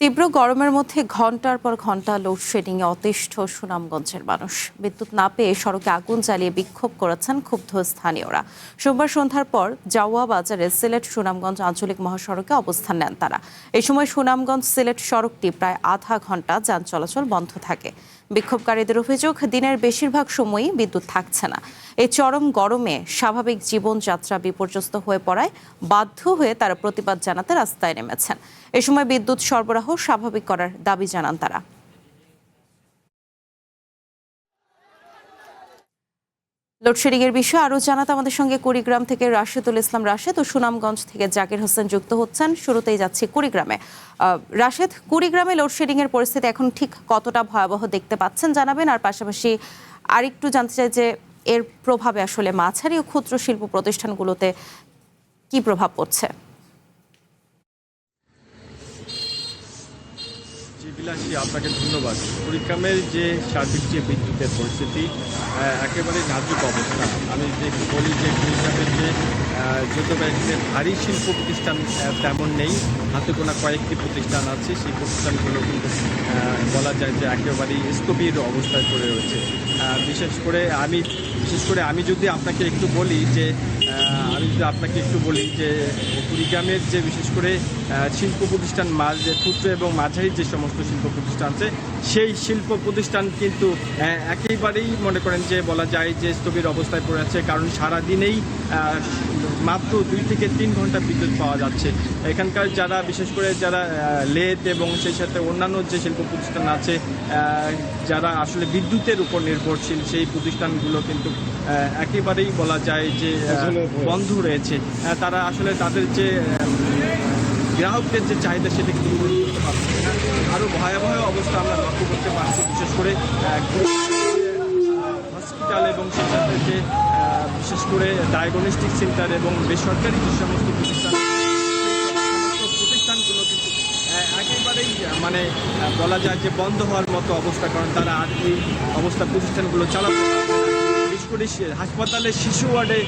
তীব্র গরমের মধ্যে ঘন্টার পর ঘন্টা লোডশেডিংয়ে অতিষ্ঠ সুনামগঞ্জের মানুষ। বিদ্যুৎ না পেয়ে সড়কে আগুন জ্বালিয়ে বিক্ষোভ করেছেন ক্ষুব্ধ স্থানীয়রা। সোমবার সন্ধ্যার পর জাওয়া বাজারে সিলেট সুনামগঞ্জ আঞ্চলিক মহাসড়কে অবস্থান নেন তারা। এই সময় সুনামগঞ্জ সিলেট সড়কটি প্রায় আধা ঘন্টা যান চলাচল বন্ধ থাকে। বিক্ষোভকারীদের অভিযোগ, দিনের বেশিরভাগ সময়ই বিদ্যুৎ থাকছে না। এই চরম গরমে স্বাভাবিক জীবনযাত্রা বিপর্যস্ত হয়ে পড়ায় বাধ্য হয়ে তারা প্রতিবাদ জানাতে রাস্তায় নেমেছেন। এ সময় বিদ্যুৎ সরবরাহ স্বাভাবিক করার দাবি জানান তারা। লোডশেডিং এর বিষয়ে আরো জানাতে আমাদের সঙ্গে কুড়িগ্রাম থেকে রাশেদুল ইসলাম রাশেদ ও সুনামগঞ্জ থেকে জাকির হোসেন যুক্ত হচ্ছেন। শুরুতেই যাচ্ছি কুড়িগ্রামে। রাশেদ, কুড়িগ্রামে লোডশেডিং এর পরিস্থিতি এখন ঠিক কতটা ভয়াবহ দেখতে পাচ্ছেন জানাবেন, আর পাশাপাশি আরেকটু জানতে চাই যে এর প্রভাবে আসলে মাঝারি ও ক্ষুদ্র শিল্প প্রতিষ্ঠানগুলোতে কি প্রভাব পড়ছে। বিলাসী, আপনাকে ধন্যবাদ। কুড়িগ্রামের যে সার্বিক যে বিদ্যুতের পরিস্থিতি একেবারে নাজুক অবস্থা। আমি যে বলি যে কুড়িগ্রামের যে যত ভারী শিল্প প্রতিষ্ঠান তেমন নেই, হাতে গোনা কয়েকটি প্রতিষ্ঠান আছে। সেই প্রতিষ্ঠানগুলো কিন্তু বলা যায় যে একেবারেই স্থবির অবস্থায় পড়ে রয়েছে। বিশেষ করে আমি যদি আপনাকে একটু বলি যে কুড়িগ্রামের যে বিশেষ করে শিল্প প্রতিষ্ঠান ক্ষুদ্র এবং মাঝারি যে সমস্ত শিল্প প্রতিষ্ঠান আছে, সেই শিল্প প্রতিষ্ঠান কিন্তু একেবারেই মনে করেন যে বলা যায় যে স্থবির অবস্থায় পড়ে আছে। কারণ সারাদিনেই মাত্র 2 থেকে 3 ঘন্টা বিদ্যুৎ পাওয়া যাচ্ছে। এখানকার যারা বিশেষ করে যারা লেদ এবং সেই সাথে অন্যান্য যে শিল্প প্রতিষ্ঠান আছে, যারা আসলে বিদ্যুতের উপর নির্ভরশীল, সেই প্রতিষ্ঠানগুলো কিন্তু একেবারেই বলা যায় যে বন্ধ রয়েছে। তারা আসলে তাদের যে গ্রাহকদের যে চাহিদা সেটা কিন্তু পূরণ করতে পারছে না। আরও ভয়াবহ অবস্থা আমরা লক্ষ্য করতে পারছি, বিশেষ করে হসপিটাল এবং সেই সাথে যে বিশেষ করে ডায়াগনস্টিক সেন্টার এবং বেসরকারি যে সমস্ত প্রতিষ্ঠানগুলো কিন্তু একেবারেই বলা যায় যে বন্ধ হওয়ার মতো অবস্থা। কারণ তারা আর এই অবস্থা প্রতিষ্ঠানগুলো চালাতে পারছে না। বিশেষ করে হাসপাতালের শিশু ওয়ার্ডে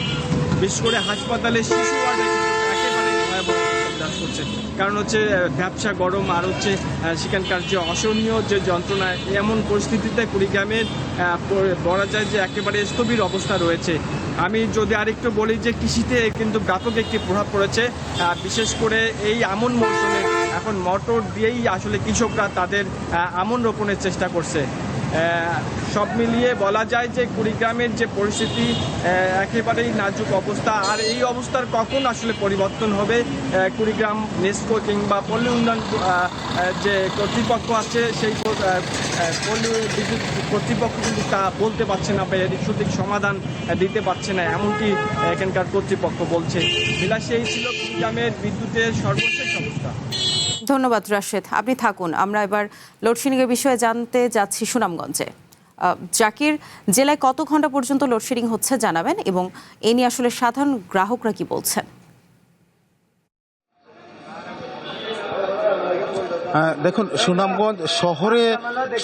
একেবারে ভয়াবহ বিরাজ করছে। কারণ হচ্ছে ব্যবসা গরম, আর হচ্ছে সেখানকার যে অসহনীয় যে যন্ত্রণা, এমন পরিস্থিতিতে কুড়িগ্রামের বলা যায় যে একেবারে স্থবির অবস্থা রয়েছে। আমি যদি আরেকটু বলি যে কৃষিতে কিন্তু ব্যাপক একটি প্রভাব পড়েছে। বিশেষ করে এই আমন মৌসুমে এখন মোটর দিয়েই আসলে কৃষকরা তাদের আমন রোপণের চেষ্টা করছে। সব মিলিয়ে বলা যায় যে কুড়িগ্রামের যে পরিস্থিতি একেবারেই নাজুক অবস্থা। আর এই অবস্থার কখন আসলে পরিবর্তন হবে, কুড়িগ্রাম নেসকো কিংবা পল্লী উন্নয়ন যে কর্তৃপক্ষ আছে, সেই পল্লী বিদ্যুৎ কর্তৃপক্ষ কিন্তু তা বলতে পারছে না বা এর সঠিক সমাধান দিতে পারছে না, এমনটি এখানকার কর্তৃপক্ষ বলছে। বিলাসী, এই ছিল কুড়িগ্রামের বিদ্যুতের সর্বশেষ অবস্থা। ধন্যবাদ রাশেদ, আপনি থাকুন। আমরা এবার লোডশেডিং এর বিষয়ে জানতে যাচ্ছি সুনামগঞ্জে। জাকির, জেলায় কত ঘন্টা পর্যন্ত লোডশেডিং হচ্ছে জানাবেন, এবং এ নিয়ে আসলে সাধারণ গ্রাহকরা কি বলছেন? দেখুন, সুনামগঞ্জ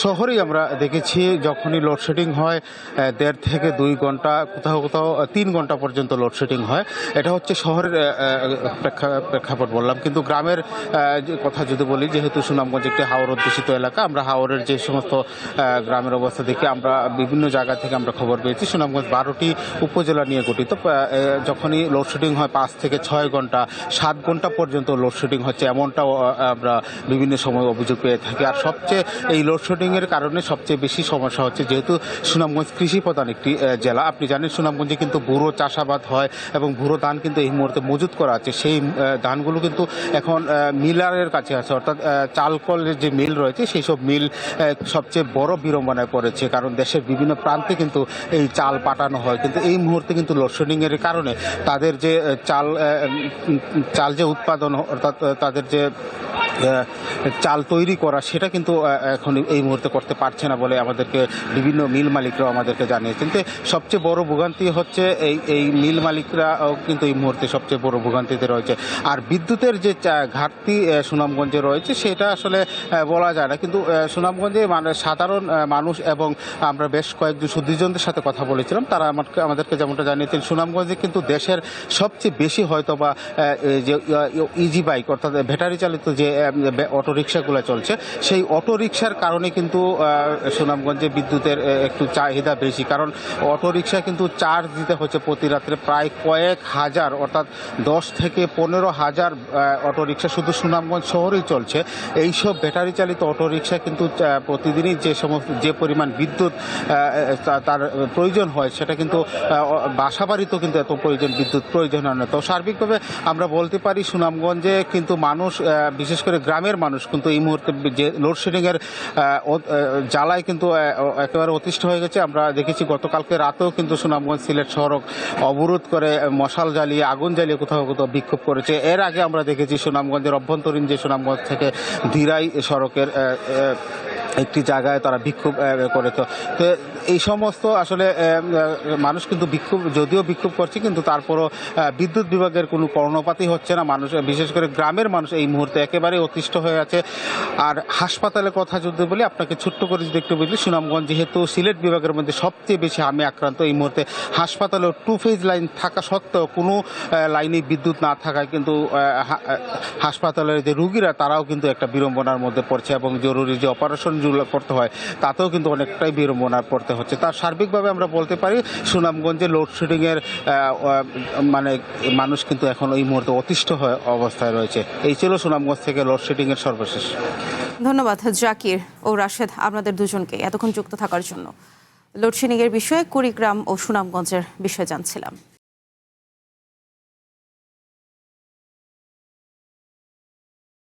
শহরেই আমরা দেখেছি যখনই লোডশেডিং হয় 1.5 থেকে 2 ঘন্টা, কোথাও কোথাও 3 ঘন্টা পর্যন্ত লোডশেডিং হয়। এটা হচ্ছে শহরের প্রেক্ষাপট বললাম। কিন্তু গ্রামের কথা যদি বলি, যেহেতু সুনামগঞ্জ একটি হাওর অধ্যুষিত এলাকা, আমরা হাওরের যে সমস্ত গ্রামের অবস্থা দেখে আমরা বিভিন্ন জায়গা থেকে আমরা খবর পেয়েছি। সুনামগঞ্জ 12টি উপজেলা নিয়ে গঠিত। যখনই লোডশেডিং হয় 5 থেকে 6 ঘন্টা, 7 ঘন্টা পর্যন্ত লোডশেডিং হচ্ছে, এমনটাও আমরা বিভিন্ন সময় অভিযোগ পেয়ে থাকি। আর সবচেয়ে এই লোডশেডিংয়ের কারণে সবচেয়ে বেশি সমস্যা হচ্ছে, যেহেতু সুনামগঞ্জ কৃষি প্রধান একটি জেলা। আপনি জানেন সুনামগঞ্জে কিন্তু ভুরো চাষাবাদ হয় এবং ভুরো ধান কিন্তু এই মুহূর্তে মজুত করা আছে। সেই ধানগুলো কিন্তু এখন মিলারের কাছে আছে, অর্থাৎ চালকলের যে মিল রয়েছে সেই সব মিল সবচেয়ে বড় বিড়ম্বনায় পড়েছে। কারণ দেশের বিভিন্ন প্রান্তে কিন্তু এই চাল পাঠানো হয়, কিন্তু এই মুহূর্তে কিন্তু লোডশেডিংয়ের কারণে তাদের যে চাল যে উৎপাদন, অর্থাৎ তাদের যে চাল তৈরি করা, সেটা কিন্তু এখন এই মুহূর্তে করতে পারছে না বলে আমাদেরকে বিভিন্ন মিল মালিকরাও আমাদেরকে জানিয়েছেন। কিন্তু সবচেয়ে বড় ভোগান্তি হচ্ছে এই মিল মালিকরাও কিন্তু এই মুহূর্তে সবচেয়ে বড় ভোগান্তিতে রয়েছে। আর বিদ্যুতের যে ঘাটতি সুনামগঞ্জে রয়েছে সেটা আসলে বলা যায় না। কিন্তু সুনামগঞ্জে সাধারণ মানুষ এবং আমরা বেশ কয়েকজন সুদীজনদের সাথে কথা বলেছিলাম, তারা আমাদেরকে যেমনটা জানিয়েছেন, সুনামগঞ্জে কিন্তু দেশের সবচেয়ে বেশি হয়তো বা যে ইজি বাইক, অর্থাৎ ব্যাটারি চালিত যে অটোরিকশাগুলো চলছে, সেই অটোরিকশার কারণে কিন্তু সুনামগঞ্জে বিদ্যুতের একটু চাহিদা বেশি, কারণ অটোরিকশা কিন্তু চার্জ দিতে হচ্ছে প্রতি রাত্রে প্রায় কয়েক হাজার, অর্থাৎ 10 থেকে 15,000 অটোরিকশা শুধু সুনামগঞ্জ শহরেই চলছে। এইসব ব্যাটারি চালিত অটোরিকশা কিন্তু প্রতিদিনই যে পরিমাণ বিদ্যুৎ তার প্রয়োজন হয়, সেটা কিন্তু বাসাবাড়িতেও কিন্তু এত বিদ্যুৎ প্রয়োজন হয় না। তো সার্বিকভাবে আমরা বলতে পারি সুনামগঞ্জে কিন্তু মানুষ, বিশেষ করে গ্রামের মানুষ কিন্তু এই মুহূর্তে যে লোডশেডিংয়ের জ্বালায় কিন্তু একেবারে অতিষ্ঠ হয়ে গেছে। আমরা দেখেছি গতকালকে রাতেও কিন্তু সুনামগঞ্জ সিলেট সড়ক অবরোধ করে মশাল জ্বালিয়ে, আগুন জ্বালিয়ে কোথাও কোথাও বিক্ষোভ করেছে। এর আগে আমরা দেখেছি সুনামগঞ্জের অভ্যন্তরীণ যে সুনামগঞ্জ থেকে ধীরাই সড়কের একটি জায়গায় তারা বিক্ষোভ করে। তো এই সমস্ত আসলে মানুষ কিন্তু যদিও বিক্ষোভ করছে, কিন্তু তারপরও বিদ্যুৎ বিভাগের কোনো কর্ণপাতই হচ্ছে না। মানুষ, বিশেষ করে গ্রামের মানুষ এই মুহূর্তে একেবারে অতিষ্ঠ হয়ে আছে। আর হাসপাতালের কথা যদি বলি, আপনাকে ছোট্ট করে যদি একটু বলি, সুনামগঞ্জ যেহেতু সিলেট বিভাগের মধ্যে সবচেয়ে বেশি হামে আক্রান্ত, এই মুহূর্তে হাসপাতালেও 2 ফেজ লাইন থাকা সত্ত্বেও কোনো লাইনে বিদ্যুৎ না থাকায় কিন্তু হাসপাতালের যে রুগীরা তারাও কিন্তু একটা বিড়ম্বনার মধ্যে পড়ছে, এবং জরুরি যে অপারেশন করতে হয় তাতেও কিন্তু অনেকটাই বিড়ম্বনা পড়তে হচ্ছে। তার সার্বিকভাবে আমরা বলতে পারি সুনামগঞ্জে লোডশেডিংয়ের মানে মানুষ কিন্তু এখন এই মুহূর্তে অতিষ্ঠ হয়ে অবস্থায় রয়েছে। এই ছিল সুনামগঞ্জ থেকে লোডশেডিংয়ের সর্বশেষ। ধন্যবাদ জাকির ও রাশেদ, আপনাদের দুজনকে এতক্ষণ যুক্ত থাকার জন্য। লোডশেডিংয়ের বিষয়ে কুড়িগ্রাম ও সুনামগঞ্জের বিষয়ে জানছিলাম।